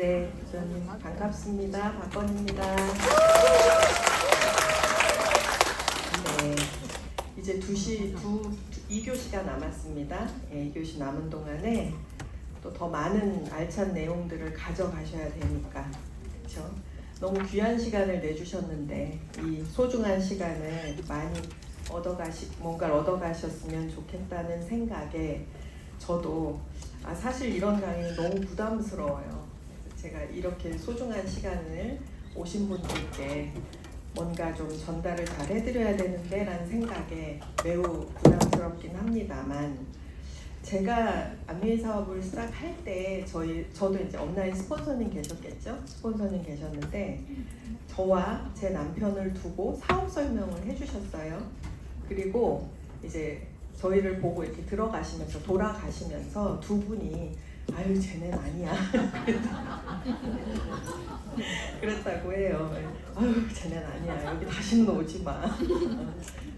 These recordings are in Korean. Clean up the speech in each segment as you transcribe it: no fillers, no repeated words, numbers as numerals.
네, 부장님 반갑습니다. 박건입니다. 네, 이제 2교시가 남았습니다. 네, 2교시 남은 동안에 또 더 많은 알찬 내용들을 가져가셔야 되니까, 그렇죠? 너무 귀한 시간을 내주셨는데 이 소중한 시간을 많이 뭔가를 얻어가셨으면 좋겠다는 생각에 저도 사실 이런 강의는 너무 부담스러워요. 제가 이렇게 소중한 시간을 오신 분들께 뭔가 좀 전달을 잘 해드려야 되는데 라는 생각에 매우 부담스럽긴 합니다만, 제가 암웨이 사업을 시작할 때 저도 이제 온라인 스폰서님 계셨겠죠? 스폰서님 계셨는데 저와 제 남편을 두고 사업 설명을 해주셨어요. 그리고 이제 저희를 보고 이렇게 돌아가시면서 두 분이 아유 쟤는 아니야 그랬다고 해요. 아유 쟤는 아니야, 여기 다시는 오지 마,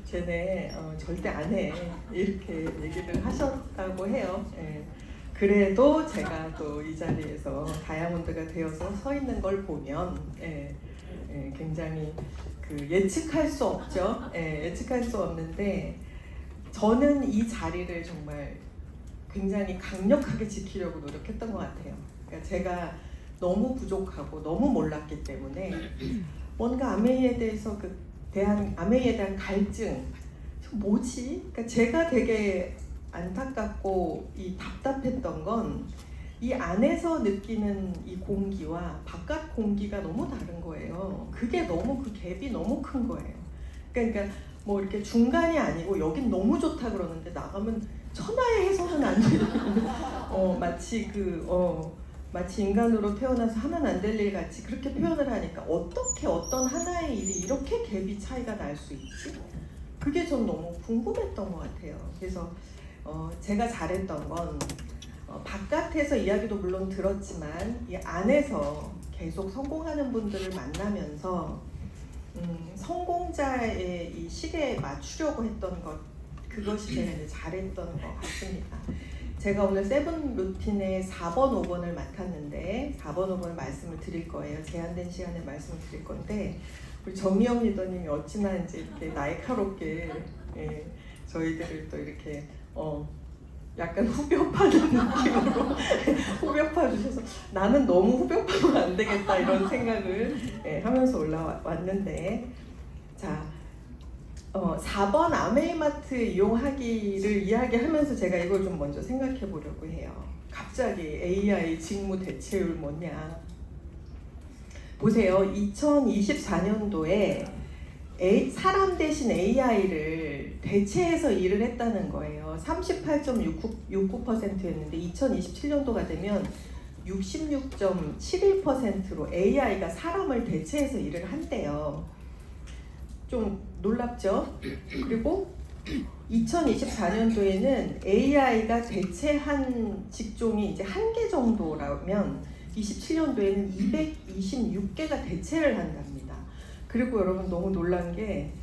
쟤네 절대 안 해, 이렇게 얘기를 하셨다고 해요. 예. 그래도 제가 또 이 자리에서 다이아몬드가 되어서 서 있는 걸 보면 굉장히 예측할 수 없죠. 예측할 수 없는데 저는 이 자리를 정말 굉장히 강력하게 지키려고 노력했던 것 같아요. 그러니까 제가 너무 부족하고 너무 몰랐기 때문에 뭔가 암웨이에 대한 갈증, 뭐지? 그러니까 제가 되게 안타깝고 답답했던 건 이 안에서 느끼는 이 공기와 바깥 공기가 너무 다른 거예요. 그 갭이 너무 큰 거예요. 그러니까 뭐 이렇게 중간이 아니고 여긴 너무 좋다 그러는데 나가면 천하의 해서는 안 되는 마치 인간으로 태어나서 하면 안 될 일 같이 그렇게 표현을 하니까 어떻게 어떤 하나의 일이 이렇게 갭이 차이가 날 수 있지? 그게 전 너무 궁금했던 것 같아요. 그래서 제가 잘했던 건 바깥에서 이야기도 물론 들었지만 이 안에서 계속 성공하는 분들을 만나면서 성공자의 이 시대에 맞추려고 했던 그것이 제가 이제 잘했던 것 같습니다. 제가 오늘 세븐 루틴의 4번, 5번을 맡았는데 4번, 5번을 말씀을 드릴 거예요. 제한된 시간에 말씀을 드릴 건데 우리 정미영 리더님이 어찌나 이제 이렇게 날카롭게 저희들을 또 이렇게 약간 후벼파는 느낌으로 후벼파 주셔서 나는 너무 후벼파면 안 되겠다 이런 생각을 하면서 올라왔는데, 자 4번 아메이마트 이용하기를 이야기하면서 제가 이걸 좀 먼저 생각해 보려고 해요. 갑자기 AI 직무 대체율 뭐냐 보세요. 2024년도에 사람 대신 AI를 대체해서 일을 했다는 거예요. 38.69%였는데 2027년도가 되면 66.71%로 AI가 사람을 대체해서 일을 한대요. 좀 놀랍죠? 그리고 2024년도에는 AI가 대체한 직종이 이제 1개 정도라면 27년도에는 226개가 대체를 한답니다. 그리고 여러분 너무 놀란 게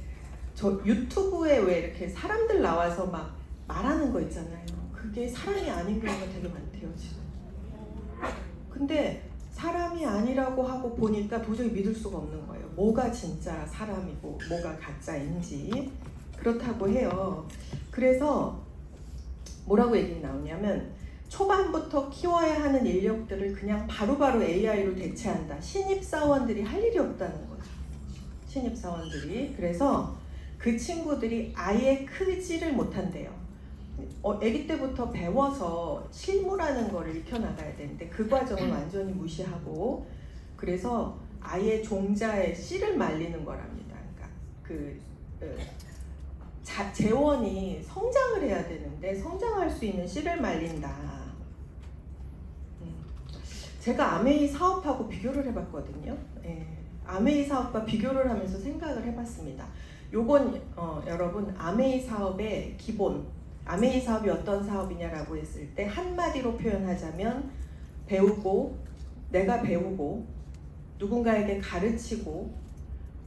저 유튜브에 왜 이렇게 사람들 나와서 막 말하는 거 있잖아요. 그게 사람이 아닌 경우가 되게 많대요 지금. 근데 사람이 아니라고 하고 보니까 도저히 믿을 수가 없는 거예요. 뭐가 진짜 사람이고 뭐가 가짜인지. 그렇다고 해요. 그래서 뭐라고 얘기 나오냐면 초반부터 키워야 하는 인력들을 그냥 바로바로 AI로 대체한다. 신입사원들이 할 일이 없다는 거죠. 신입사원들이. 그래서 그 친구들이 아예 크지를 못한대요. 아기 때부터 배워서 실무라는 거를 익혀나가야 되는데 그 과정을 완전히 무시하고, 그래서 아예 종자의 씨를 말리는 거랍니다. 그러니까 재원이 성장을 해야 되는데 성장할 수 있는 씨를 말린다. 제가 암웨이 사업하고 비교를 해봤거든요. 암웨이 사업과 비교를 하면서 생각을 해봤습니다. 요건 여러분 암웨이 사업의 기본, 암웨이 사업이 어떤 사업이냐라고 했을 때 한마디로 표현하자면 내가 배우고 누군가에게 가르치고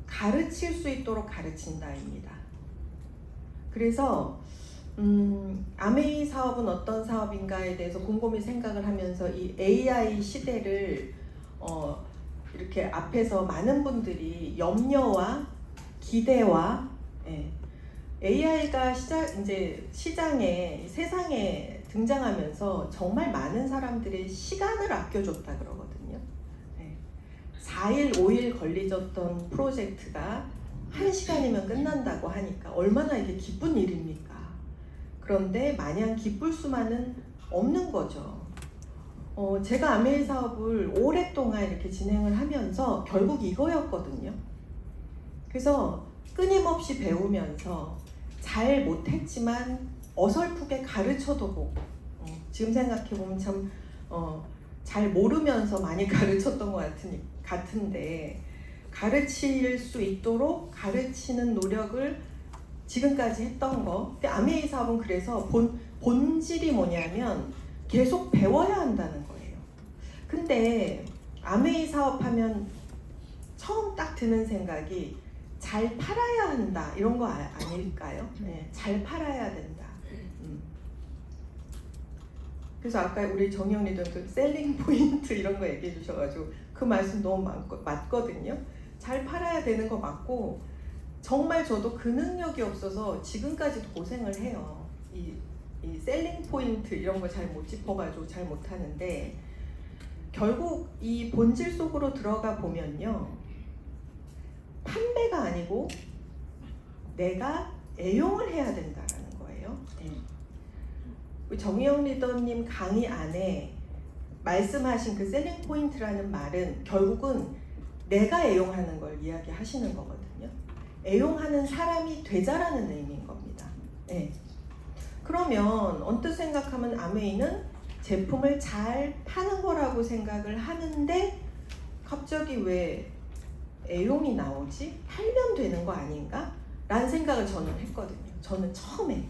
가르칠 수 있도록 가르친다입니다. 그래서 암웨이 사업은 어떤 사업인가에 대해서 곰곰이 생각을 하면서 이 AI 시대를 이렇게 앞에서 많은 분들이 염려와 기대와 AI가 이제 시장에 세상에 등장하면서 정말 많은 사람들의 시간을 아껴줬다 그러거든요. 4일, 5일 걸리셨던 프로젝트가 1시간이면 끝난다고 하니까 얼마나 이게 기쁜 일입니까? 그런데 마냥 기쁠 수만은 없는 거죠. 제가 아메이 사업을 오랫동안 이렇게 진행을 하면서 결국 이거였거든요. 그래서 끊임없이 배우면서 잘 못했지만 어설프게 가르쳐도 보고 지금 생각해보면 참 잘 모르면서 많이 가르쳤던 것 같은데 가르칠 수 있도록 가르치는 노력을 지금까지 했던 거. 근데 아메이 사업은 그래서 본질이 뭐냐면 계속 배워야 한다는 거예요. 근데 아메이 사업하면 처음 딱 드는 생각이 잘 팔아야 한다 이런 거 아닐까요? 잘 팔아야 된다. 그래서 아까 우리 정영 리더도 셀링 포인트 이런 거 얘기해 주셔가지고 그 말씀 너무 맞거든요. 잘 팔아야 되는 거 맞고 정말 저도 그 능력이 없어서 지금까지도 고생을 해요. 이 셀링 포인트 이런 거 잘 못 짚어가지고 잘 못하는데 결국 이 본질 속으로 들어가 보면요. 판매가 아니고 내가 애용을 해야 된다라는 거예요. 정희영 리더님 강의 안에 말씀하신 그 셀링 포인트라는 말은 결국은 내가 애용하는 걸 이야기하시는 거거든요. 애용하는 사람이 되자라는 의미인 겁니다. 그러면 언뜻 생각하면 아메이는 제품을 잘 파는 거라고 생각을 하는데 갑자기 왜 애용이 나오지? 팔면 되는 거 아닌가? 라는 생각을 저는 했거든요. 저는 처음에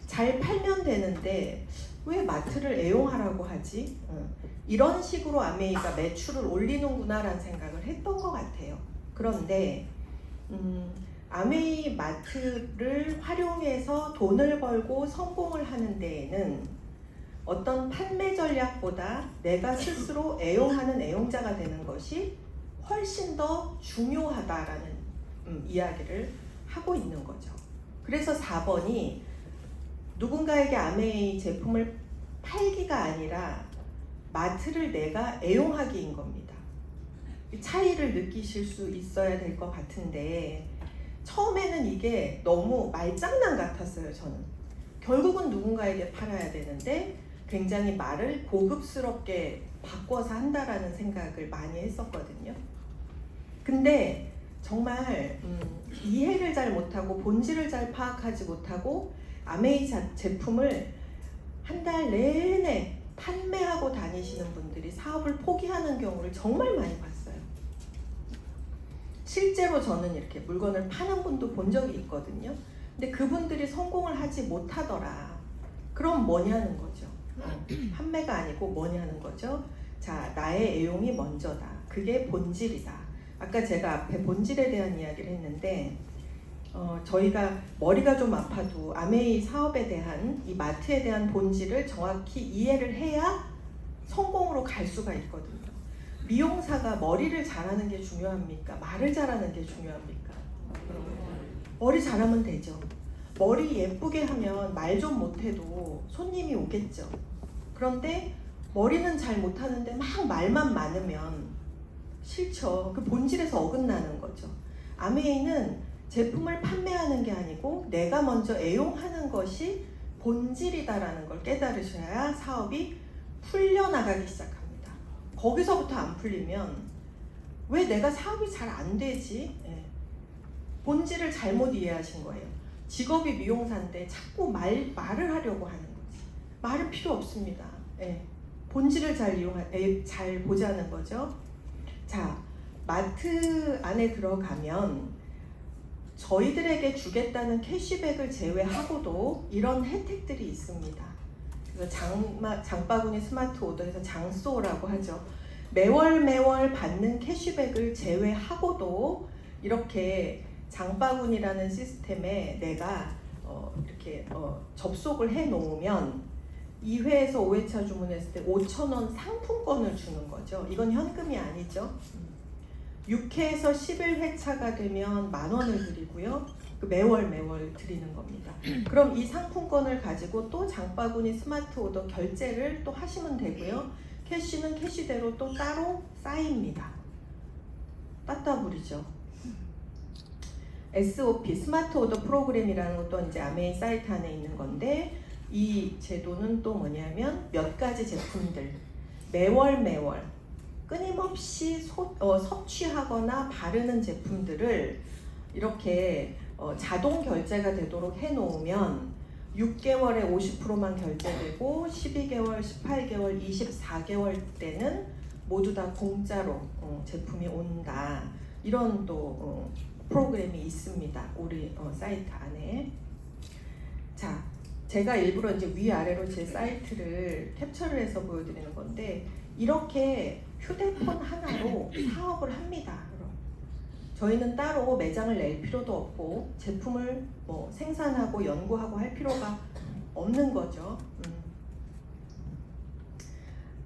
잘 팔면 되는데 왜 마트를 애용하라고 하지? 이런 식으로 아메이가 매출을 올리는구나 라는 생각을 했던 것 같아요. 그런데 아메이 마트를 활용해서 돈을 벌고 성공을 하는 데에는 어떤 판매 전략보다 내가 스스로 애용하는 애용자가 되는 것이 훨씬 더 중요하다라는 이야기를 하고 있는 거죠. 그래서 4번이 누군가에게 아메이 제품을 팔기가 아니라 마트를 내가 애용하기인 겁니다. 차이를 느끼실 수 있어야 될 것 같은데 처음에는 이게 너무 말장난 같았어요. 저는 결국은 누군가에게 팔아야 되는데 굉장히 말을 고급스럽게 바꿔서 한다라는 생각을 많이 했었거든요. 근데 정말 이해를 잘 못하고 본질을 잘 파악하지 못하고 아메이 제품을 한 달 내내 판매하고 다니시는 분들이 사업을 포기하는 경우를 정말 많이 봤어요. 실제로 저는 이렇게 물건을 파는 분도 본 적이 있거든요. 근데 그분들이 성공을 하지 못하더라. 그럼 뭐냐는 거죠. 판매가 아니고 뭐냐는 거죠. 자, 나의 애용이 먼저다. 그게 본질이다. 아까 제가 앞에 본질에 대한 이야기를 했는데 저희가 머리가 좀 아파도 아메이 사업에 대한 이 마트에 대한 본질을 정확히 이해를 해야 성공으로 갈 수가 있거든요. 미용사가 머리를 잘하는 게 중요합니까? 말을 잘하는 게 중요합니까? 머리 잘하면 되죠. 머리 예쁘게 하면 말 좀 못해도 손님이 오겠죠. 그런데 머리는 잘 못하는데 막 말만 많으면 싫죠. 그 본질에서 어긋나는 거죠. 아메이는 제품을 판매하는 게 아니고 내가 먼저 애용하는 것이 본질이다라는 걸 깨달으셔야 사업이 풀려나가기 시작합니다. 거기서부터 안 풀리면 왜 내가 사업이 잘 안 되지? 본질을 잘못 이해하신 거예요. 직업이 미용사인데 자꾸 말을 하려고 하는 거지. 말은 필요 없습니다. 본질을 잘 보자는 거죠. 자, 마트 안에 들어가면 저희들에게 주겠다는 캐시백을 제외하고도 이런 혜택들이 있습니다. 장바구니 스마트 오더에서 장쏘라고 하죠. 매월 받는 캐시백을 제외하고도 이렇게 장바구니라는 시스템에 내가 이렇게 접속을 해 놓으면 2회에서 5회차 주문했을 때 5,000원 상품권을 주는 거죠. 이건 현금이 아니죠. 6회에서 11회차가 되면 10,000원을 드리고요. 매월 드리는 겁니다. 그럼 이 상품권을 가지고 또 장바구니 스마트 오더 결제를 또 하시면 되고요. 캐시는 캐시대로 또 따로 쌓입니다. 따따블이죠. SOP 스마트 오더 프로그램이라는 것도 이제 아메이 사이트 안에 있는 건데, 이 제도는 또 뭐냐면 몇 가지 제품들 매월 끊임없이 섭취하거나 바르는 제품들을 이렇게 자동 결제가 되도록 해놓으면 6개월에 50%만 결제되고 12개월, 18개월, 24개월 때는 모두 다 공짜로 제품이 온다. 이런 또 프로그램이 있습니다. 우리 사이트 안에. 자, 제가 일부러 이제 위아래로 제 사이트를 캡처를 해서 보여드리는 건데, 이렇게 휴대폰 하나로 사업을 합니다. 저희는 따로 매장을 낼 필요도 없고 제품을 뭐 생산하고 연구하고 할 필요가 없는 거죠.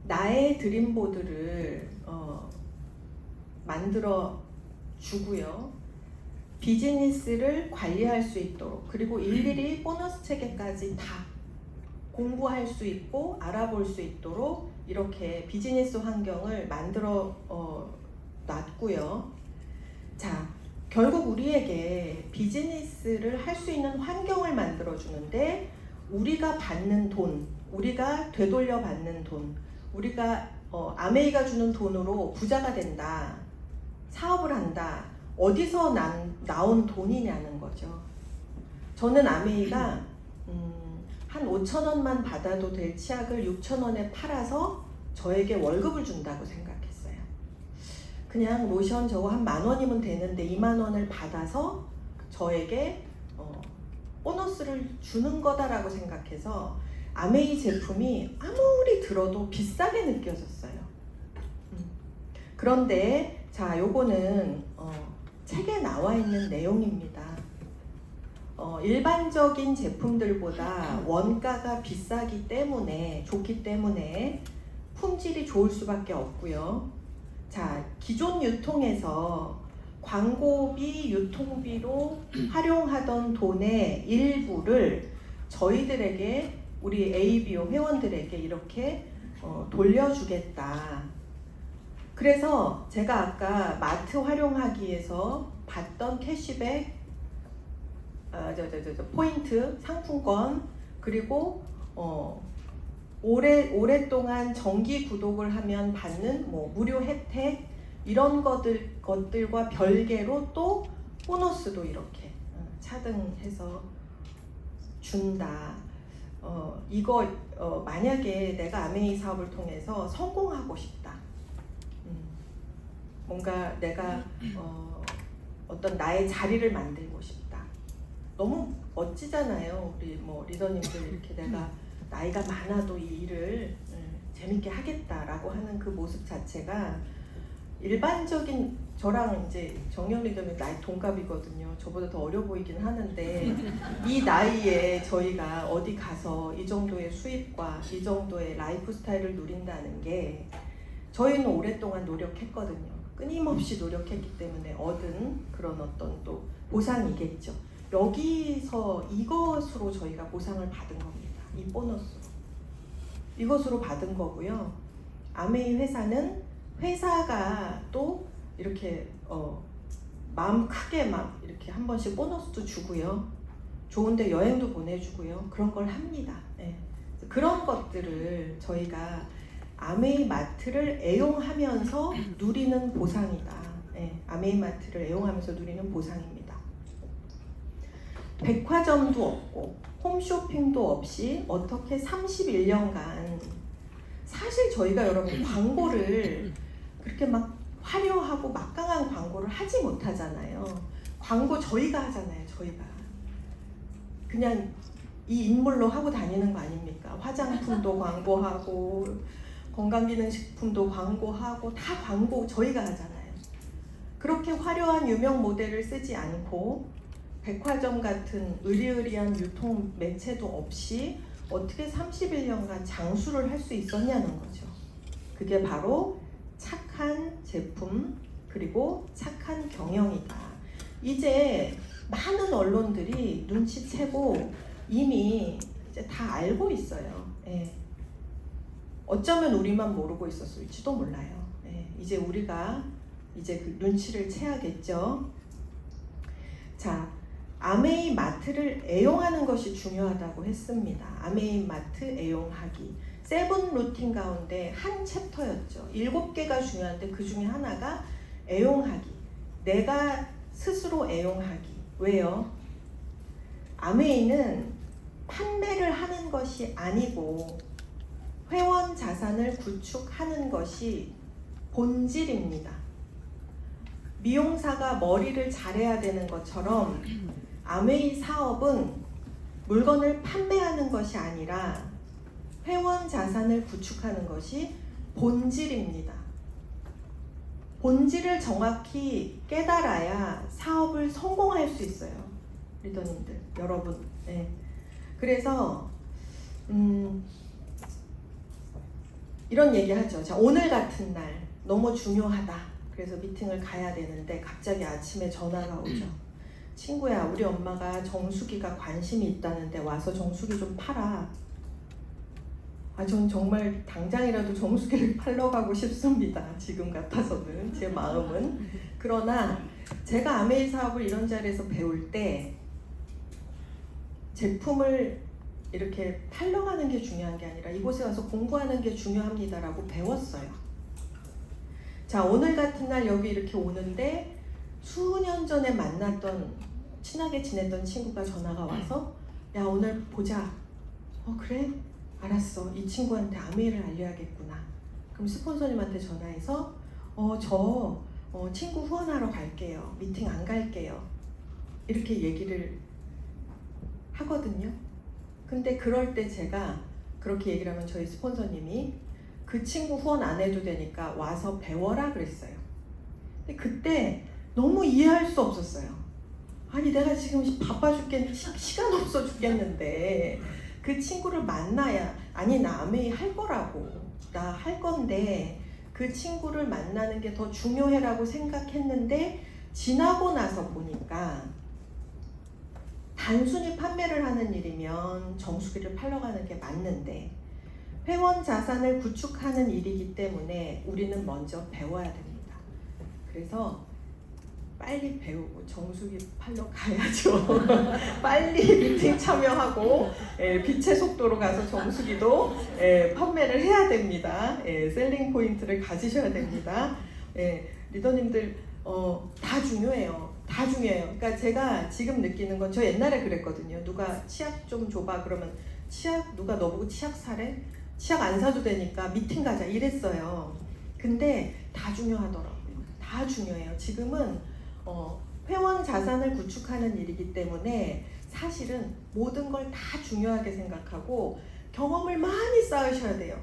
나의 드림보드를 만들어 주고요. 비즈니스를 관리할 수 있도록, 그리고 일일이 보너스 체계까지 다 공부할 수 있고 알아볼 수 있도록 이렇게 비즈니스 환경을 만들어 놨고요. 자, 결국 우리에게 비즈니스를 할 수 있는 환경을 만들어 주는데, 우리가 받는 돈, 우리가 되돌려 받는 돈, 우리가 아메이가 주는 돈으로 부자가 된다, 사업을 한다, 어디서 나온 돈이냐는 거죠. 저는 아메이가 한 5,000원만 받아도 될 치약을 6,000원에 팔아서 저에게 월급을 준다고 생각했어요. 그냥 로션 저거 한 10,000원이면 되는데 20,000원을 받아서 저에게 보너스를 주는 거다라고 생각해서 아메이 제품이 아무리 들어도 비싸게 느껴졌어요. 그런데 자, 요거는 책에 나와 있는 내용입니다. 일반적인 제품들보다 원가가 비싸기 때문에, 좋기 때문에 품질이 좋을 수밖에 없고요. 자, 기존 유통에서 광고비, 유통비로 활용하던 돈의 일부를 저희들에게, 우리 ABO 회원들에게 이렇게 돌려주겠다. 그래서 제가 아까 마트 활용하기에서 받던 캐시백, 포인트, 상품권, 그리고 오랫동안 정기 구독을 하면 받는 뭐 무료 혜택, 이런 것들과 별개로 또 보너스도 이렇게 차등해서 준다. 이거 만약에 내가 아메이 사업을 통해서 성공하고 싶다. 뭔가 내가 어떤 나의 자리를 만들고 싶다. 너무 멋지잖아요. 우리 뭐 리더님들 이렇게 내가 나이가 많아도 이 일을 재밌게 하겠다라고 하는 그 모습 자체가, 일반적인, 저랑 이제 정영 리더님 나이 동갑이거든요. 저보다 더 어려 보이긴 하는데 이 나이에 저희가 어디 가서 이 정도의 수입과 이 정도의 라이프 스타일을 누린다는 게, 저희는 오랫동안 노력했거든요. 끊임없이 노력했기 때문에 얻은 그런 어떤 또 보상이겠죠. 여기서 이것으로 저희가 보상을 받은 겁니다. 이 보너스로. 이것으로 받은 거고요. 아메이 회사는 회사가 또 이렇게 마음 크게 막 이렇게 한 번씩 보너스도 주고요. 좋은데 여행도 보내주고요. 그런 걸 합니다. 네. 그런 것들을 저희가 아메이 마트를 애용하면서 누리는 보상이다. 네. 아메이 마트를 애용하면서 누리는 보상입니다. 백화점도 없고 홈쇼핑도 없이 어떻게 31년간, 사실 저희가 여러분 광고를 그렇게 막 화려하고 막강한 광고를 하지 못하잖아요. 광고 저희가 하잖아요. 저희가 그냥 이 인물로 하고 다니는 거 아닙니까? 화장품도 광고하고 건강기능식품도 광고하고 다 광고 저희가 하잖아요. 그렇게 화려한 유명 모델을 쓰지 않고 백화점 같은 으리으리한 유통 매체도 없이 어떻게 31년간 장수를 할 수 있었냐는 거죠. 그게 바로 착한 제품 그리고 착한 경영이다. 이제 많은 언론들이 눈치채고 이미 이제 다 알고 있어요. 예. 어쩌면 우리만 모르고 있었을지도 몰라요. 예. 이제 우리가 이제 그 눈치를 채야겠죠. 자, 아메이 마트를 애용하는 것이 중요하다고 했습니다. 아메이 마트 애용하기. 세븐 루틴 가운데 한 챕터였죠. 7개가 중요한데 그 중에 하나가 애용하기. 내가 스스로 애용하기. 왜요? 아메이는 판매를 하는 것이 아니고 회원 자산을 구축하는 것이 본질입니다. 미용사가 머리를 잘해야 되는 것처럼 아메이 사업은 물건을 판매하는 것이 아니라 회원 자산을 구축하는 것이 본질입니다. 본질을 정확히 깨달아야 사업을 성공할 수 있어요. 리더님들, 여러분. 네. 그래서 이런 얘기하죠. 자, 오늘 같은 날 너무 중요하다. 그래서 미팅을 가야 되는데 갑자기 아침에 전화가 오죠. 친구야, 우리 엄마가 정수기가 관심이 있다는데 와서 정수기 좀 팔아. 전 정말 당장이라도 정수기를 팔러 가고 싶습니다. 지금 같아서는, 제 마음은. 그러나 제가 아메이 사업을 이런 자리에서 배울 때 제품을 이렇게 팔러 가는 게 중요한 게 아니라 이곳에 와서 공부하는 게 중요합니다라고 배웠어요. 자, 오늘 같은 날 여기 이렇게 오는데 수년 전에 만났던 친하게 지냈던 친구가 전화가 와서 야, 오늘 보자. 그래? 알았어. 이 친구한테 아메이를 알려야겠구나. 그럼 스폰서님한테 전화해서 저 친구 후원하러 갈게요. 미팅 안 갈게요. 이렇게 얘기를 하거든요. 근데 그럴 때 제가 그렇게 얘기를 하면 저희 스폰서님이 그 친구 후원 안 해도 되니까 와서 배워라 그랬어요. 근데 그때 너무 이해할 수 없었어요. 아니, 내가 지금 바빠 죽겠는데 시간 없어 죽겠는데 그 친구를 만나야, 아니 나 아메이 할 거라고, 나 할 건데 그 친구를 만나는 게 더 중요해라고 생각했는데 지나고 나서 보니까 단순히 판매를 하는 일이면 정수기를 팔러 가는 게 맞는데 회원 자산을 구축하는 일이기 때문에 우리는 먼저 배워야 됩니다. 그래서 빨리 배우고 정수기 팔러 가야죠. 빨리 미팅 참여하고 빛의 속도로 가서 정수기도 판매를 해야 됩니다. 셀링 포인트를 가지셔야 됩니다. 리더님들 다 중요해요. 다 중요해요. 그러니까 제가 지금 느끼는 건, 저 옛날에 그랬거든요. 누가 치약 좀 줘봐 그러면 치약 누가 너보고 치약 사래? 치약 안 사도 되니까 미팅 가자 이랬어요. 근데 다 중요하더라고요. 다 중요해요. 지금은 회원 자산을 구축하는 일이기 때문에 사실은 모든 걸 다 중요하게 생각하고 경험을 많이 쌓으셔야 돼요.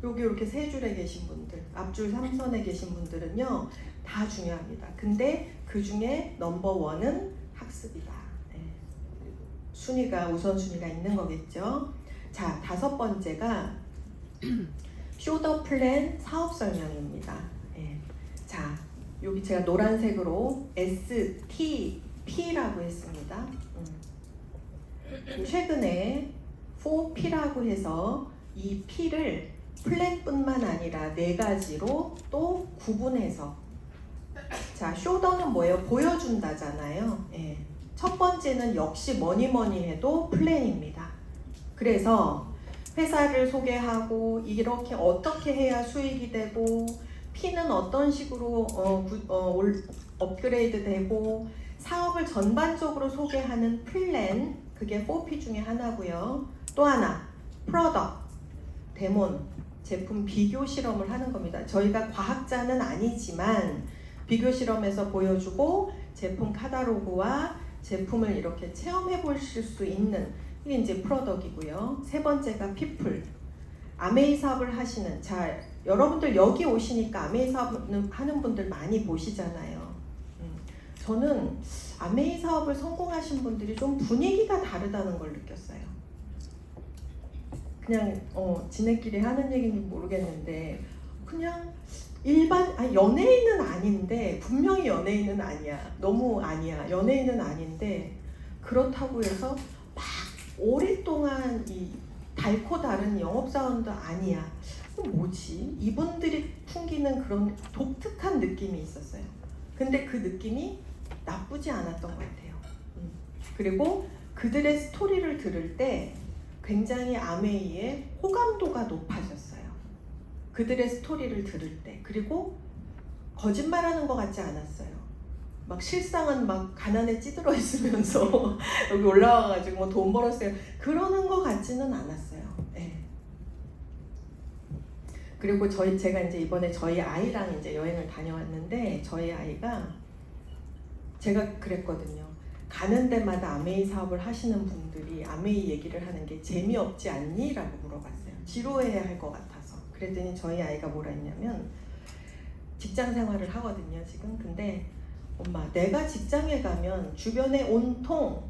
여기 이렇게 세 줄에 계신 분들, 앞줄 3선에 계신 분들은요 다 중요합니다. 근데 그 중에 넘버원은 학습이다. 순위가, 우선순위가 있는 거겠죠. 자, 5번째가 쇼더 플랜 사업 설명입니다. 자, 여기 제가 노란색으로 STP라고 했습니다. 최근에 4P라고 해서 이 P를 플랜뿐만 아니라 4가지로 또 구분해서, 자, 쇼더는 뭐예요? 보여준다잖아요. 첫 번째는 역시 뭐니 해도 플랜입니다. 그래서 회사를 소개하고 이렇게 어떻게 해야 수익이 되고 P는 어떤 식으로 업그레이드 되고 사업을 전반적으로 소개하는 플랜, 그게 4P 중에 하나고요. 또 하나, 프로덕트, 데몬, 제품 비교 실험을 하는 겁니다. 저희가 과학자는 아니지만 비교 실험에서 보여주고 제품 카탈로그와 제품을 이렇게 체험해 보실 수 있는, 이게 이제 프로덕트이고요. 세 번째가 피플, 아메이 사업을 하시는, 자, 여러분들 여기 오시니까 아메이 사업 하는 분들 많이 보시잖아요. 저는 아메이 사업을 성공하신 분들이 좀 분위기가 다르다는 걸 느꼈어요. 그냥 지네끼리 하는 얘기인지 모르겠는데 그냥 일반 연예인은 아닌데 분명히 연예인은 아니야. 너무 아니야. 연예인은 아닌데 그렇다고 해서 막 오랫동안 이 달코 다른 영업사원도 아니야. 뭐지? 이분들이 풍기는 그런 독특한 느낌이 있었어요. 근데 그 느낌이 나쁘지 않았던 것 같아요. 그리고 그들의 스토리를 들을 때 굉장히 아메이의 호감도가 높아졌어요. 그들의 스토리를 들을 때. 그리고 거짓말하는 것 같지 않았어요. 막 실상은 막 가난에 찌들어 있으면서 여기 올라와가지고 뭐 돈 벌었어요. 그러는 것 같지는 않았어요. 네. 그리고 제가 이제 이번에 저희 아이랑 이제 여행을 다녀왔는데 저희 아이가 제가 그랬거든요. 가는 데마다 아메이 사업을 하시는 분들이 아메이 얘기를 하는 게 재미없지 않니? 라고 물어봤어요. 지루해야 할 것 같아서. 그랬더니 저희 아이가 뭐라 했냐면 직장 생활을 하거든요 지금. 근데 엄마 내가 직장에 가면 주변에 온통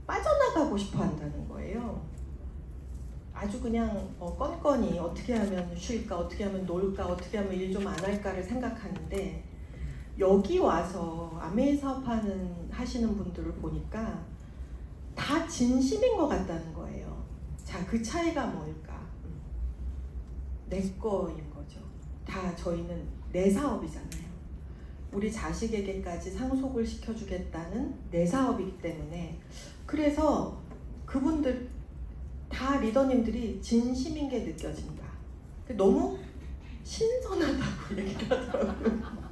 빠져나가고 싶어 한다는 거예요. 아주 그냥 건건이 어떻게 하면 쉴까, 어떻게 하면 놀까, 어떻게 하면 일 좀 안 할까를 생각하는데 여기 와서 아메이 사업하시는 분들을 보니까 다 진심인 것 같다는 거예요. 자, 그 차이가 뭘까? 내 거인 거죠. 다 저희는 내 사업이잖아요. 우리 자식에게까지 상속을 시켜주겠다는 내 사업이기 때문에 그래서 그분들 다 리더님들이 진심인 게 느껴진다. 너무 신선하다고 얘기를 하더라고요.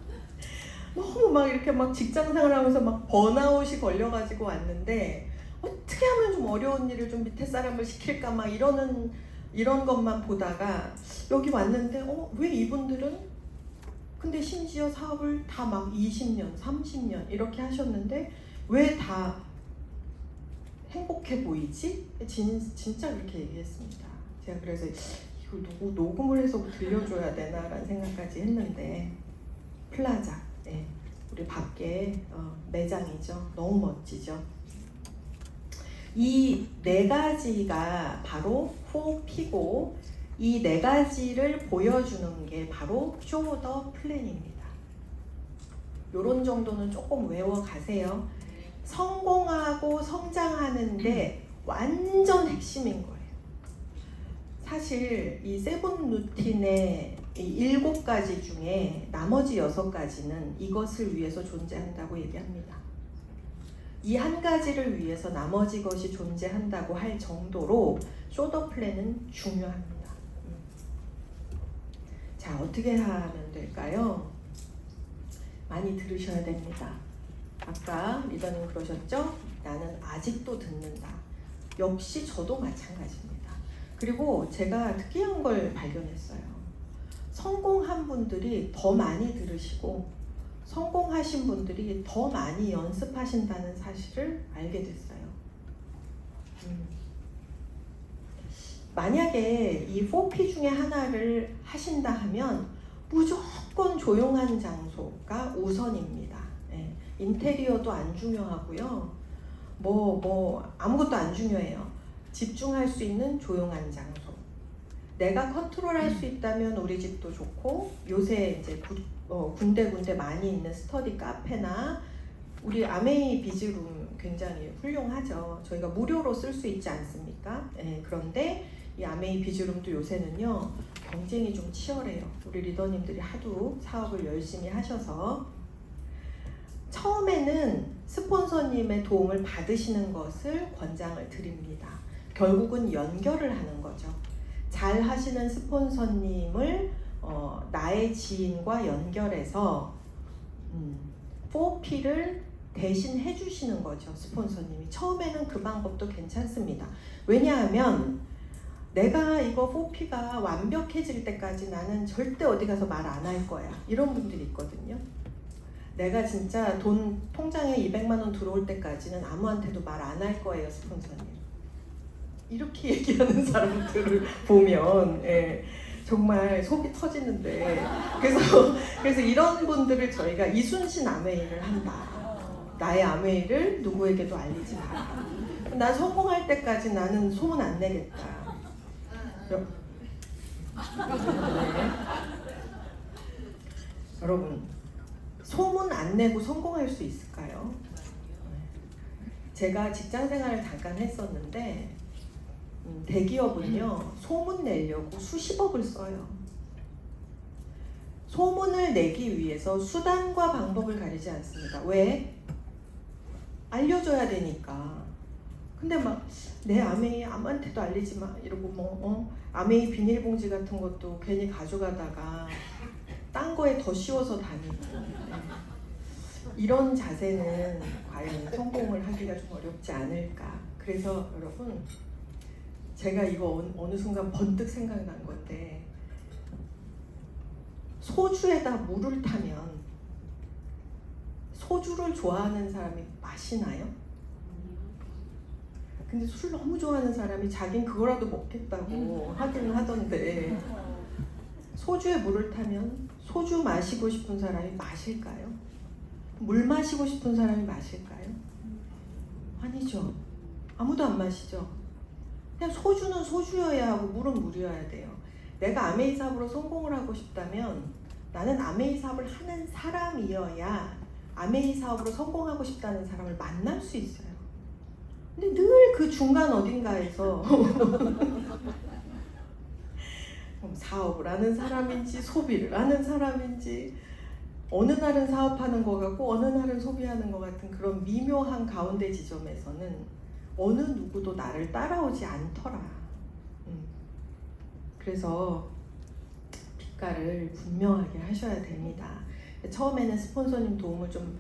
너무 막 이렇게 막 직장 생활하면서 막 번아웃이 걸려가지고 왔는데 어떻게 하면 좀 어려운 일을 좀 밑에 사람을 시킬까 막 이런 것만 보다가 여기 왔는데 왜 이분들은 근데 심지어 사업을 다 막 20년, 30년 이렇게 하셨는데 왜 다 행복해 보이지? 진짜 그렇게 얘기했습니다. 제가 그래서 이걸 녹음을 해서 들려줘야 되나라는 생각까지 했는데 플라자, 네, 우리 밖에 매장이죠. 너무 멋지죠. 이 네 가지가 바로 4P고 이 네 가지를 보여주는 게 바로 쇼 더 플랜입니다. 요런 정도는 조금 외워가세요. 성공하고 성장하는데 완전 핵심인 거예요. 사실 이 세븐 루틴의 이 7가지 중에 나머지 6가지는 이것을 위해서 존재한다고 얘기합니다. 이 한 가지를 위해서 나머지 것이 존재한다고 할 정도로 쇼 더 플랜은 중요합니다. 자, 어떻게 하면 될까요? 많이 들으셔야 됩니다. 아까 리더님 그러셨죠? 나는 아직도 듣는다. 역시 저도 마찬가지입니다. 그리고 제가 특이한 걸 발견했어요. 성공한 분들이 더 많이 들으시고 성공하신 분들이 더 많이 연습하신다는 사실을 알게 됐어요. 만약에 이 4P 중에 하나를 하신다 하면 무조건 조용한 장소가 우선입니다. 네. 인테리어도 안 중요하고요. 아무것도 안 중요해요. 집중할 수 있는 조용한 장소. 내가 컨트롤할 수 있다면 우리 집도 좋고 요새 이제 군데군데 많이 있는 스터디 카페나 우리 아메이 비즈룸 굉장히 훌륭하죠. 저희가 무료로 쓸 수 있지 않습니까? 네, 그런데 이 아메이 비즈룸도 요새는요 경쟁이 좀 치열해요. 우리 리더님들이 하도 사업을 열심히 하셔서 처음에는 스폰서님의 도움을 받으시는 것을 권장을 드립니다. 결국은 연결을 하는 거죠. 잘 하시는 스폰서님을 나의 지인과 연결해서 4P를 대신 해주시는 거죠. 스폰서님이 처음에는 그 방법도 괜찮습니다. 왜냐하면 내가 이거 4P가 완벽해질 때까지 나는 절대 어디 가서 말 안 할 거야. 이런 분들이 있거든요. 내가 진짜 돈 통장에 200만 원 들어올 때까지는 아무한테도 말 안 할 거예요, 스폰서님. 이렇게 얘기하는 사람들을 보면 정말 속이 터지는데 그래서 이런 분들을 저희가 이순신 아메이를 한다. 나의 아메이를 누구에게도 알리지 마라. 난 성공할 때까지 나는 소문 안 내겠다. 네. 여러분, 소문 안 내고 성공할 수 있을까요? 제가 직장 생활을 잠깐 했었는데 대기업은요 소문 내려고 수십억을 써요. 소문을 내기 위해서 수단과 방법을 가리지 않습니다. 왜? 알려줘야 되니까. 근데 막 내 아메이 아무한테도 알리지 마 이러고 아메이 비닐봉지 같은 것도 괜히 가져가다가 딴 거에 더 씌워서 다니고 이런 자세는 과연 성공을 하기가 좀 어렵지 않을까. 그래서 여러분 제가 이거 어느 순간 번뜩 생각난 건데 소주에다 물을 타면 소주를 좋아하는 사람이 마시나요? 근데 술 너무 좋아하는 사람이 자긴 그거라도 먹겠다고 하긴 하던데 소주에 물을 타면 소주 마시고 싶은 사람이 마실까요? 물 마시고 싶은 사람이 마실까요? 아니죠. 아무도 안 마시죠. 그냥 소주는 소주여야 하고 물은 물이어야 돼요. 내가 아메이 사업으로 성공을 하고 싶다면 나는 아메이 사업을 하는 사람이어야 아메이 사업으로 성공하고 싶다는 사람을 만날 수 있어요. 근데 늘 그 중간 어딘가에서 사업을 하는 사람인지 소비를 하는 사람인지 어느 날은 사업하는 것 같고 어느 날은 소비하는 것 같은 그런 미묘한 가운데 지점에서는 어느 누구도 나를 따라오지 않더라. 그래서 빛깔을 분명하게 하셔야 됩니다. 처음에는 스폰서님 도움을 좀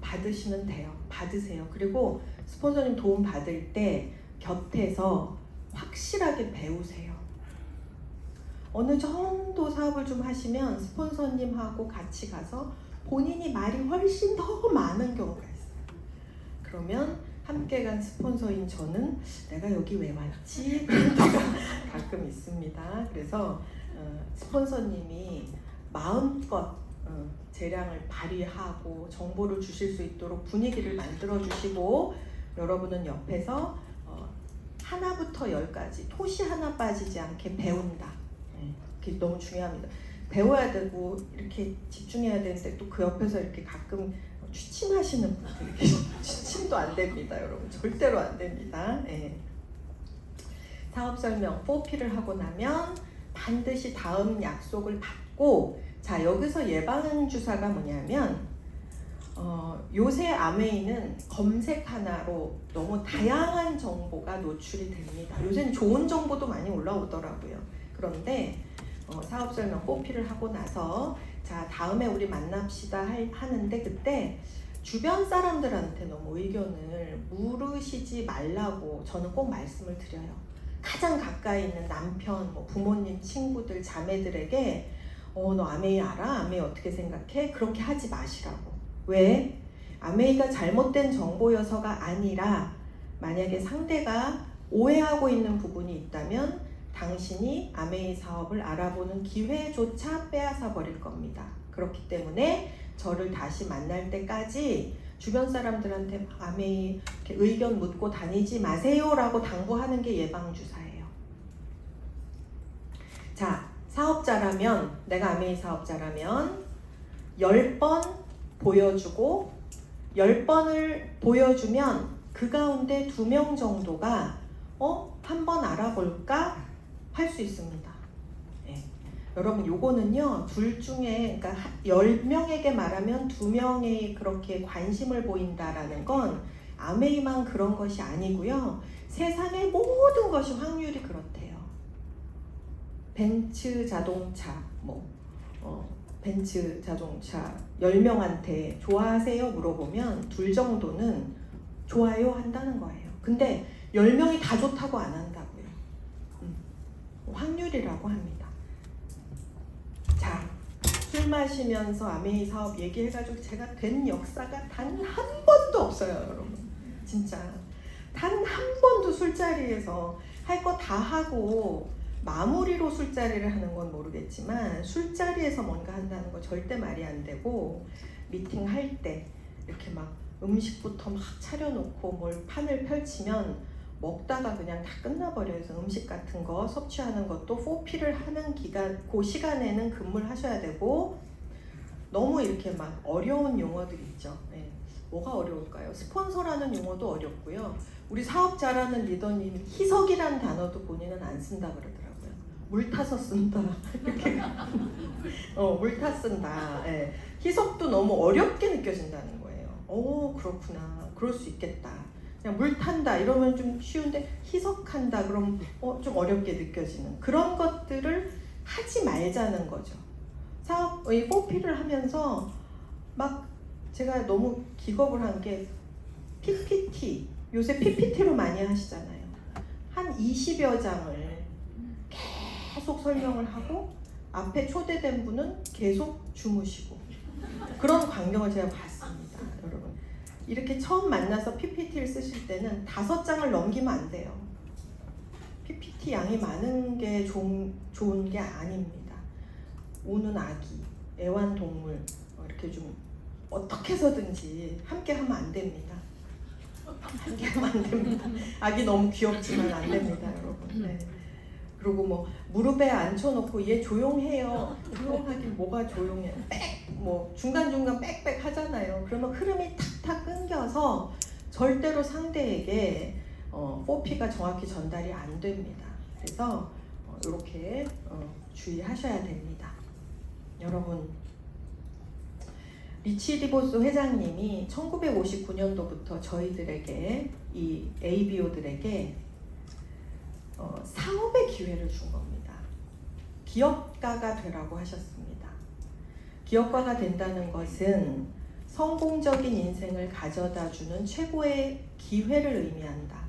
받으시면 돼요. 받으세요. 그리고 스폰서님 도움 받을 때 곁에서 확실하게 배우세요. 어느 정도 사업을 좀 하시면 스폰서님하고 같이 가서 본인이 말이 훨씬 더 많은 경우가 있어요. 그러면 함께 간 스폰서인 저는 내가 여기 왜 왔지? 그런 때가 가끔 있습니다. 그래서 스폰서님이 마음껏 재량을 발휘하고 정보를 주실 수 있도록 분위기를 만들어 주시고 여러분은 옆에서 하나부터 열까지 토시 하나 빠지지 않게 배운다. 그게 너무 중요합니다. 배워야 되고 이렇게 집중해야 되는데 또 그 옆에서 이렇게 가끔 취침하시는 분들 취침도 안 됩니다. 여러분 절대로 안 됩니다. 사업 설명 4P를 하고 나면 반드시 다음 약속을 받고 자 여기서 예방주사가 뭐냐면 요새 아메이는 검색 하나로 너무 다양한 정보가 노출이 됩니다. 요새는 좋은 정보도 많이 올라오더라고요. 그런데 사업 설명 4P를 하고 나서 자 다음에 우리 만납시다 하는데 그때 주변 사람들한테 너무 의견을 물으시지 말라고 저는 꼭 말씀을 드려요. 가장 가까이 있는 남편, 부모님, 친구들, 자매들에게 너 아메이 알아? 아메이 어떻게 생각해? 그렇게 하지 마시라고. 왜? 아메이가 잘못된 정보여서가 아니라 만약에 상대가 오해하고 있는 부분이 있다면 당신이 아메이 사업을 알아보는 기회조차 빼앗아 버릴 겁니다. 그렇기 때문에 저를 다시 만날 때까지 주변 사람들한테 아메이 의견 묻고 다니지 마세요 라고 당부하는 게 예방주사예요. 자, 사업자라면 내가 아메이 사업자라면 10번 보여주고 10번을 보여주면 그 가운데 2명 정도가 한번 알아볼까 할 수 있습니다. 여러분 요거는요 둘 중에 그러니까 10명에게 말하면 2명이 그렇게 관심을 보인다라는 건 아메이만 그런 것이 아니고요. 세상의 모든 것이 확률이 그렇대요. 벤츠 자동차 벤츠 자동차 10명한테 좋아하세요? 물어보면 2 정도는 좋아요 한다는 거예요. 근데 10명이 다 좋다고 안 한다고요. 확률이라고 합니다. 자, 술 마시면서 아메이 사업 얘기해가지고 제가 된 역사가 단 한 번도 없어요, 여러분. 진짜 단 한 번도 술자리에서 할 거 다 하고 마무리로 술자리를 하는 건 모르겠지만 술자리에서 뭔가 한다는 거 절대 말이 안 되고 미팅 할 때 이렇게 막 음식부터 막 차려놓고 뭘 판을 펼치면 먹다가 그냥 다 끝나버려서 음식 같은 거 섭취하는 것도 4P를 하는 기간, 그 시간에는 근무를 하셔야 되고 너무 이렇게 막 어려운 용어들 있죠. 네. 뭐가 어려울까요? 스폰서라는 용어도 어렵고요. 우리 사업자라는 리더님이 희석이라는 단어도 본인은 안 쓴다 그러더라고요. 물 타서 쓴다. 이렇게 물 타 쓴다. 네. 희석도 너무 어렵게 느껴진다는 거예요. 그렇구나. 그럴 수 있겠다. 그냥 물 탄다 이러면 좀 쉬운데 희석한다 그럼 좀 어렵게 느껴지는 그런 것들을 하지 말자는 거죠. 사업의 4P를 하면서 막 제가 너무 기겁을 한 게 PPT, 요새 PPT로 많이 하시잖아요. 한 20여 장을 계속 설명을 하고 앞에 초대된 분은 계속 주무시고 그런 광경을 제가 봤습니다. 여러분 이렇게 처음 만나서 PPT를 쓰실 때는 5장을 넘기면 안 돼요. PPT 양이 많은 게 좋은 게 아닙니다. 우는 아기, 애완동물 이렇게 좀 어떻게 해서든지 함께 하면 안 됩니다. 함께 하면 안 됩니다. 아기 너무 귀엽지만 안 됩니다, 여러분. 네. 그리고 뭐 무릎에 앉혀놓고 얘 조용해요. 조용하긴 뭐가 조용해요. 뭐 중간중간 빽빽 하잖아요. 그러면 흐름이 탁탁 끊겨서 절대로 상대에게 4P가 정확히 전달이 안 됩니다. 그래서 이렇게 주의하셔야 됩니다. 여러분 리치 디보스 회장님이 1959년도부터 저희들에게 이 ABO들에게 사업의 기회를 준 겁니다. 기업가가 되라고 하셨습니다. 기업가가 된다는 것은 성공적인 인생을 가져다주는 최고의 기회를 의미한다.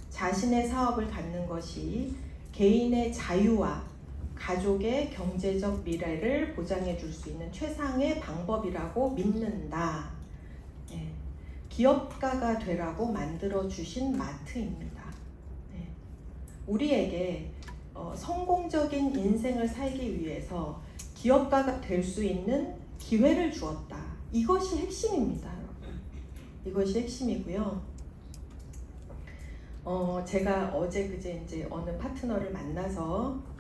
자신의 사업을 갖는 것이 개인의 자유와 가족의 경제적 미래를 보장해 줄 수 있는 최상의 방법이라고 믿는다. 예. 기업가가 되라고 만들어 주신 마트입니다. 예. 우리에게 성공적인 인생을 살기 위해서 기업가가 될 수 있는 기회를 주었다. 이것이 핵심입니다, 여러분. 이것이 핵심이고요. 제가 어제 그제 이제 어느 파트너를 만나서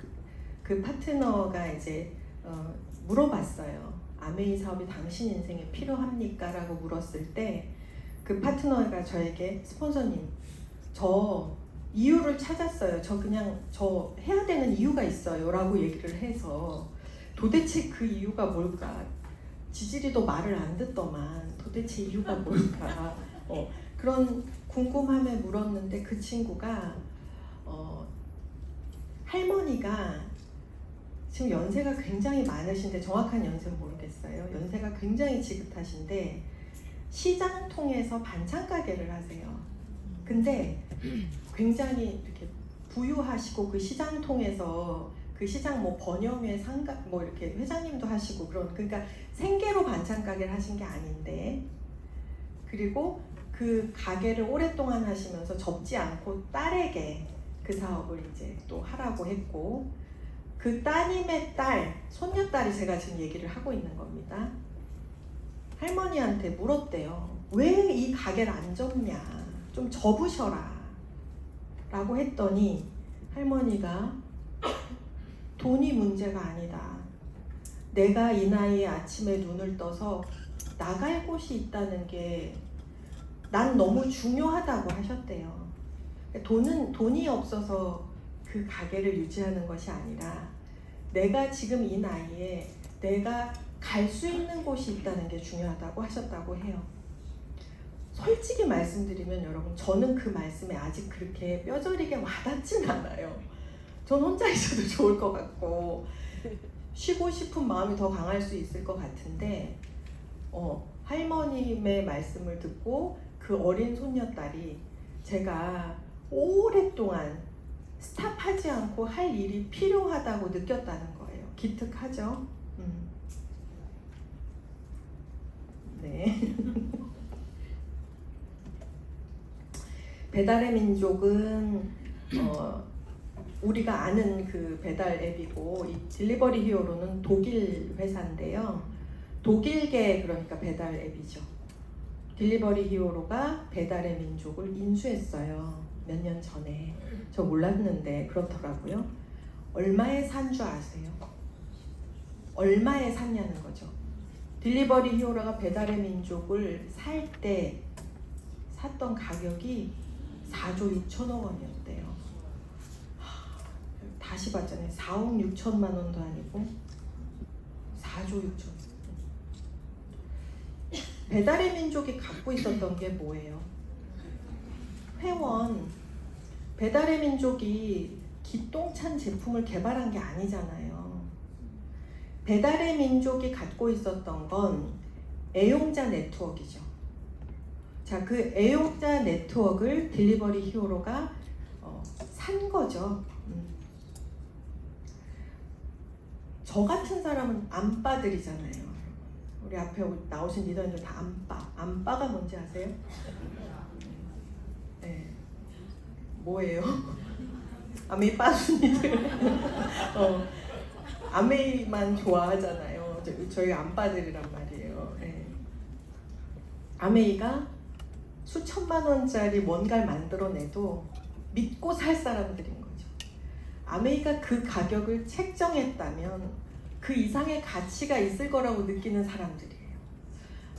그 파트너가 이제 물어봤어요. 아메이 사업이 당신 인생에 필요합니까? 라고 물었을 때 그 파트너가 저에게 스폰서님 저 이유를 찾았어요. 저 해야 되는 이유가 있어요 라고 얘기를 해서 도대체 그 이유가 뭘까? 지지리도 말을 안 듣더만 도대체 이유가 뭘까? 그런 궁금함에 물었는데 그 친구가 할머니가 지금 연세가 굉장히 많으신데 정확한 연세는 모르겠어요. 연세가 굉장히 지긋하신데 시장 통해서 반찬 가게를 하세요. 근데 굉장히 이렇게 부유하시고 그 시장 통해서 그 시장 뭐 번영회 상가 뭐 이렇게 회장님도 하시고 그러니까 생계로 반찬 가게를 하신 게 아닌데 그리고 그 가게를 오랫동안 하시면서 접지 않고 딸에게 그 사업을 이제 또 하라고 했고 그 따님의 딸, 손녀딸이 제가 지금 얘기를 하고 있는 겁니다. 할머니한테 물었대요. 왜 이 가게를 안 접냐? 좀 접으셔라. 라고 했더니 할머니가 돈이 문제가 아니다. 내가 이 나이에 아침에 눈을 떠서 나갈 곳이 있다는 게 난 너무 중요하다고 하셨대요. 돈이 없어서 그 가게를 유지하는 것이 아니라 내가 지금 이 나이에 내가 갈 수 있는 곳이 있다는 게 중요하다고 하셨다고 해요. 솔직히 말씀드리면 여러분 저는 그 말씀에 아직 그렇게 뼈저리게 와닿진 않아요. 전 혼자 있어도 좋을 것 같고 쉬고 싶은 마음이 더 강할 수 있을 것 같은데 할머님의 말씀을 듣고 그 어린 손녀딸이 제가 오랫동안 스탑하지 않고 할 일이 필요하다고 느꼈다는 거예요. 기특하죠? 네. 배달의 민족은 우리가 아는 그 배달 앱이고 이 딜리버리 히어로는 독일 회사인데요. 독일계 그러니까 배달 앱이죠. 딜리버리 히어로가 배달의 민족을 인수했어요. 몇 년 전에. 저 몰랐는데 그렇더라고요. 얼마에 산 줄 아세요? 얼마에 샀냐는 거죠. 딜리버리 히어로가 배달의 민족을 살 때 샀던 가격이 4조 2천억 원이었대요. 다시 봤잖아요. 4억 6천만 원도 아니고 4조 6천. 배달의 민족이 갖고 있었던 게 뭐예요? 회원. 배달의 민족이 기똥찬 제품을 개발한 게 아니잖아요. 배달의 민족이 갖고 있었던 건 애용자 네트워크이죠. 자, 그 애용자 네트워크를 딜리버리 히어로가 산 거죠. 저 같은 사람은 안빠들이잖아요. 우리 앞에 나오신 리더님들 다 안빠. 안빠가 뭔지 아세요? 네. 뭐예요? 아메이 빠순이들. 아메이만 좋아하잖아요. 저희 안빠들이란 말이에요. 네. 아메이가 수천만 원짜리 뭔가를 만들어내도 믿고 살 사람들인 거죠. 아메이가 그 가격을 책정했다면 그 이상의 가치가 있을 거라고 느끼는 사람들이에요.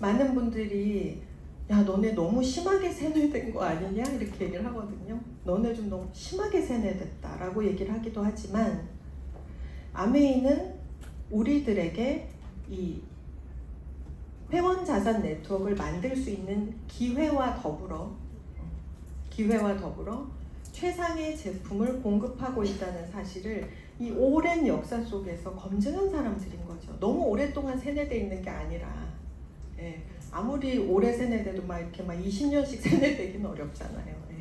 많은 분들이 야, 너네 너무 심하게 세뇌된 거 아니냐? 이렇게 얘기를 하거든요. 너네 좀 너무 심하게 세뇌됐다 라고 얘기를 하기도 하지만 아메이는 우리들에게 이 회원 자산 네트워크를 만들 수 있는 기회와 더불어 최상의 제품을 공급하고 있다는 사실을 이 오랜 역사 속에서 검증한 사람들인 거죠. 너무 오랫동안 세뇌되어 있는 게 아니라, 예, 아무리 오래 세뇌돼도 막 이렇게 막 20년씩 세뇌되기는 어렵잖아요. 예.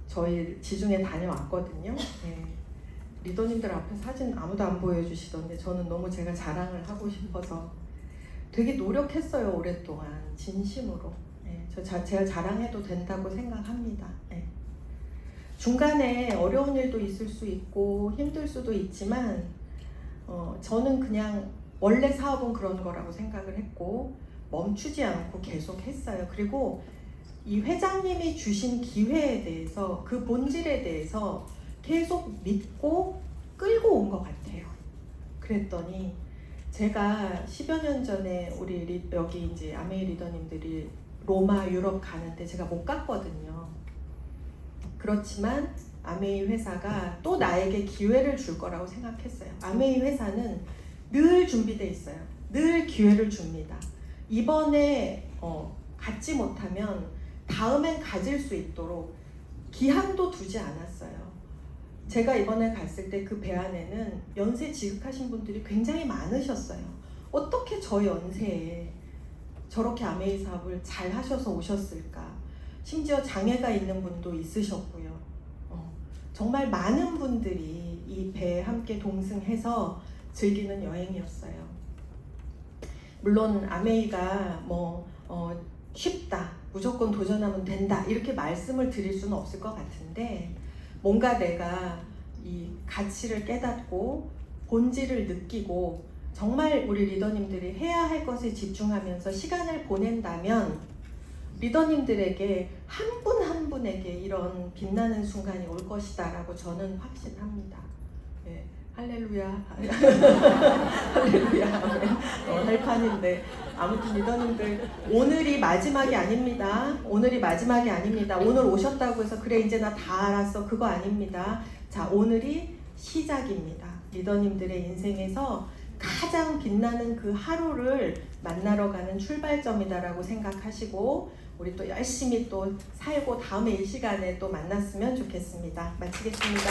저희 지중해 다녀왔거든요. 예. 리더님들 앞에 사진 아무도 안 보여주시던데 저는 너무 제가 자랑을 하고 싶어서 되게 노력했어요. 오랫동안 진심으로. 예. 제가 자랑해도 된다고 생각합니다. 예. 중간에 어려운 일도 있을 수 있고 힘들 수도 있지만 저는 그냥 원래 사업은 그런 거라고 생각을 했고 멈추지 않고 계속 했어요. 그리고 이 회장님이 주신 기회에 대해서 그 본질에 대해서 계속 믿고 끌고 온 것 같아요. 그랬더니 제가 10여 년 전에 우리 여기 이제 아메이 리더님들이 로마 유럽 가는데 제가 못 갔거든요. 그렇지만 아메이 회사가 또 나에게 기회를 줄 거라고 생각했어요. 아메이 회사는 늘 준비되어 있어요. 늘 기회를 줍니다. 이번에 갖지 못하면 다음엔 가질 수 있도록 기한도 두지 않았어요. 제가 이번에 갔을 때 그 배 안에는 연세 지극하신 분들이 굉장히 많으셨어요. 어떻게 저 연세에 저렇게 아메이 사업을 잘 하셔서 오셨을까? 심지어 장애가 있는 분도 있으셨고요. 정말 많은 분들이 이 배에 함께 동승해서 즐기는 여행이었어요. 물론 아메이가 쉽다, 무조건 도전하면 된다 이렇게 말씀을 드릴 수는 없을 것 같은데 뭔가 내가 이 가치를 깨닫고 본질을 느끼고 정말 우리 리더님들이 해야 할 것에 집중하면서 시간을 보낸다면 리더님들에게 한 분 한 분에게 이런 빛나는 순간이 올 것이다 라고 저는 확신합니다. 네, 할렐루야. 할렐루야. 할 판인데 아무튼 리더님들 오늘이 마지막이 아닙니다. 오늘이 마지막이 아닙니다. 오늘 오셨다고 해서 그래 이제 나 다 알았어 그거 아닙니다. 자, 오늘이 시작입니다. 리더님들의 인생에서 가장 빛나는 그 하루를 만나러 가는 출발점이다라고 생각하시고 우리 또 열심히 또 살고 다음에 이 시간에 또 만났으면 좋겠습니다. 마치겠습니다.